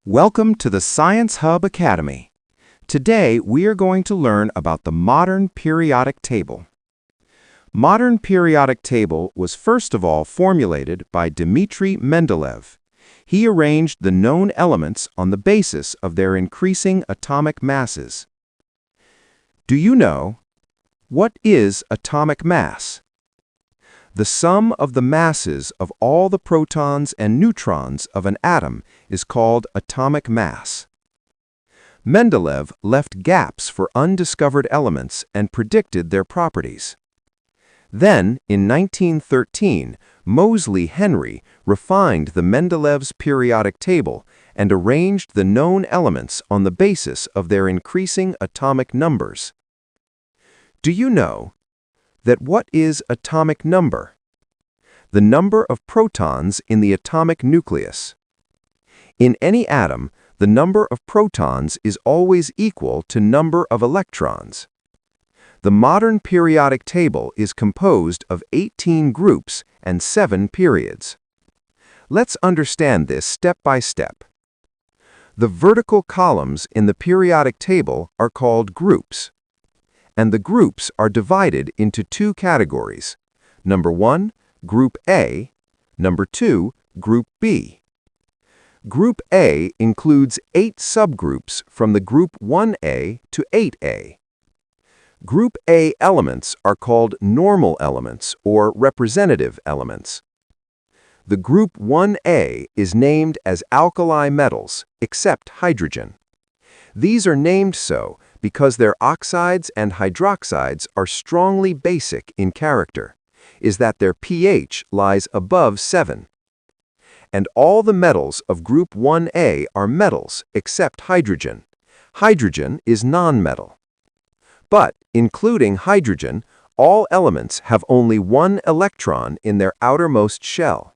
Welcome to the Science Hub Academy. Today, we are going to learn about the modern periodic table. Modern periodic table was first of all formulated by Dmitri Mendeleev. He arranged the known elements on the basis of their increasing atomic masses. Do you know, what is atomic mass? The sum of the masses of all the protons and neutrons of an atom is called atomic mass. Mendeleev left gaps for undiscovered elements and predicted their properties. Then, in 1913, Moseley Henry refined the Mendeleev's periodic table and arranged the known elements on the basis of their increasing atomic numbers. Do you know that what is atomic number? The number of protons in the atomic nucleus. In any atom, the number of protons is always equal to number of electrons. The modern periodic table is composed of 18 groups and 7 periods. Let's understand this step by step. The vertical columns in the periodic table are called groups, and the groups are divided into 2 categories. Number 1, Group A. Number 2, Group B. Group A includes 8 subgroups from the Group 1A to 8A. Group A elements are called normal elements or representative elements. The Group 1A is named as alkali metals, except hydrogen. These are named so because their oxides and hydroxides are strongly basic in character, is that their pH lies above 7. And all the metals of Group 1A are metals except hydrogen. Hydrogen is nonmetal. But, including hydrogen, all elements have only 1 electron in their outermost shell.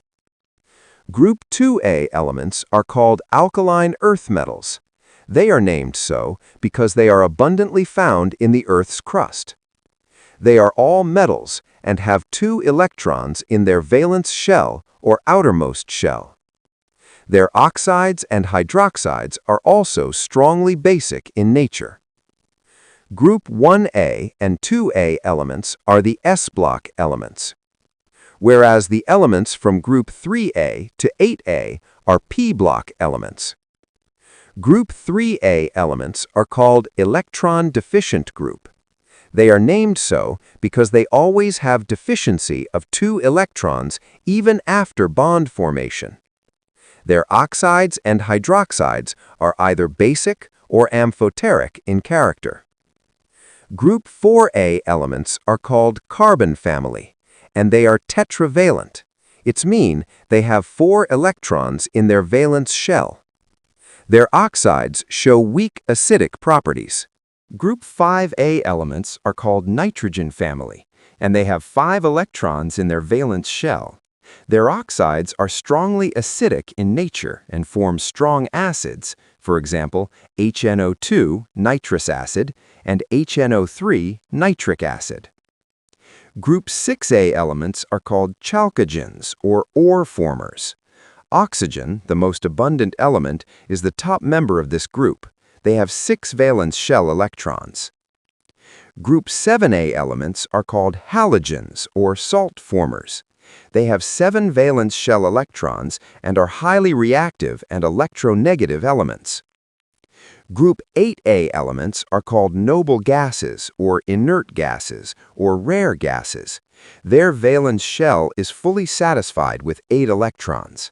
Group 2A elements are called alkaline earth metals. They are named so because they are abundantly found in the Earth's crust. They are all metals and have 2 electrons in their valence shell or outermost shell. Their oxides and hydroxides are also strongly basic in nature. Group 1A and 2A elements are the S-block elements, whereas the elements from Group 3A to 8A are P-block elements. Group 3A elements are called electron-deficient group. They are named so because they always have deficiency of 2 electrons even after bond formation. Their oxides and hydroxides are either basic or amphoteric in character. Group 4A elements are called carbon family, and they are tetravalent. It's mean they have 4 electrons in their valence shell. Their oxides show weak acidic properties. Group 5A elements are called nitrogen family, and they have 5 electrons in their valence shell. Their oxides are strongly acidic in nature and form strong acids, for example, HNO2, nitrous acid, and HNO3, nitric acid. Group 6A elements are called chalcogens, or ore formers. Oxygen, the most abundant element, is the top member of this group. They have 6 valence shell electrons. Group 7A elements are called halogens, or salt formers. They have 7 valence shell electrons and are highly reactive and electronegative elements. Group 8A elements are called noble gases, or inert gases, or rare gases. Their valence shell is fully satisfied with 8 electrons.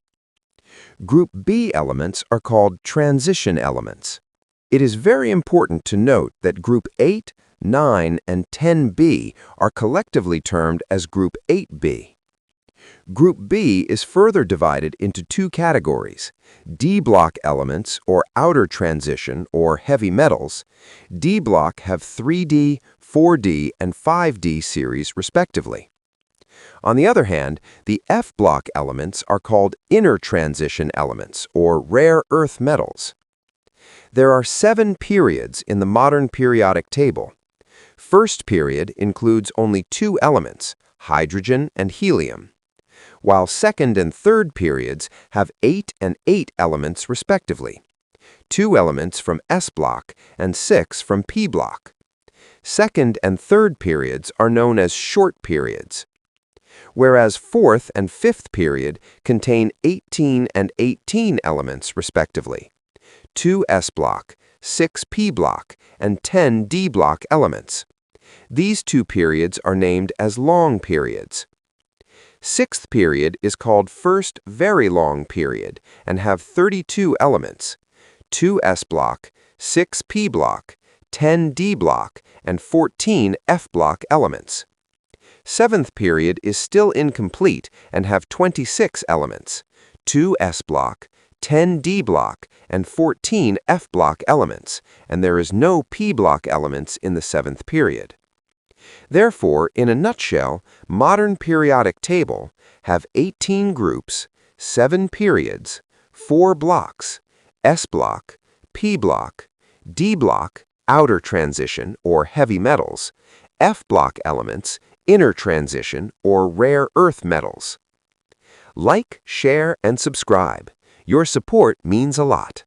Group B elements are called transition elements. It is very important to note that Group 8, 9, and 10B are collectively termed as Group 8B. Group B is further divided into 2 categories: D-block elements, or outer transition, or heavy metals. D-block have 3D, 4D, and 5D series respectively. On the other hand, the F-block elements are called inner transition elements, or rare earth metals. There are 7 periods in the modern periodic table. First period includes only 2 elements, hydrogen and helium, while second and third periods have 8 and 8 elements respectively. 2 elements from S block and 6 from P block. Second and third periods are known as short periods, whereas fourth and fifth period contain 18 and 18 elements respectively. 2 S block, 6 P block, and 10 D block elements. These two periods are named as long periods. Sixth period is called first very long period and have 32 elements, 2 S block, 6 P block, 10 D block, and 14 F block elements. Seventh period is still incomplete and have 26 elements, 2 S block, 10 D block, and 14 F block elements, and there is no P block elements in the seventh period. Therefore, in a nutshell, modern periodic table have 18 groups, 7 periods, 4 blocks, S block, P block, D block, outer transition or heavy metals, F block elements, inner transition or rare earth metals. Like, share, and subscribe. Your support means a lot.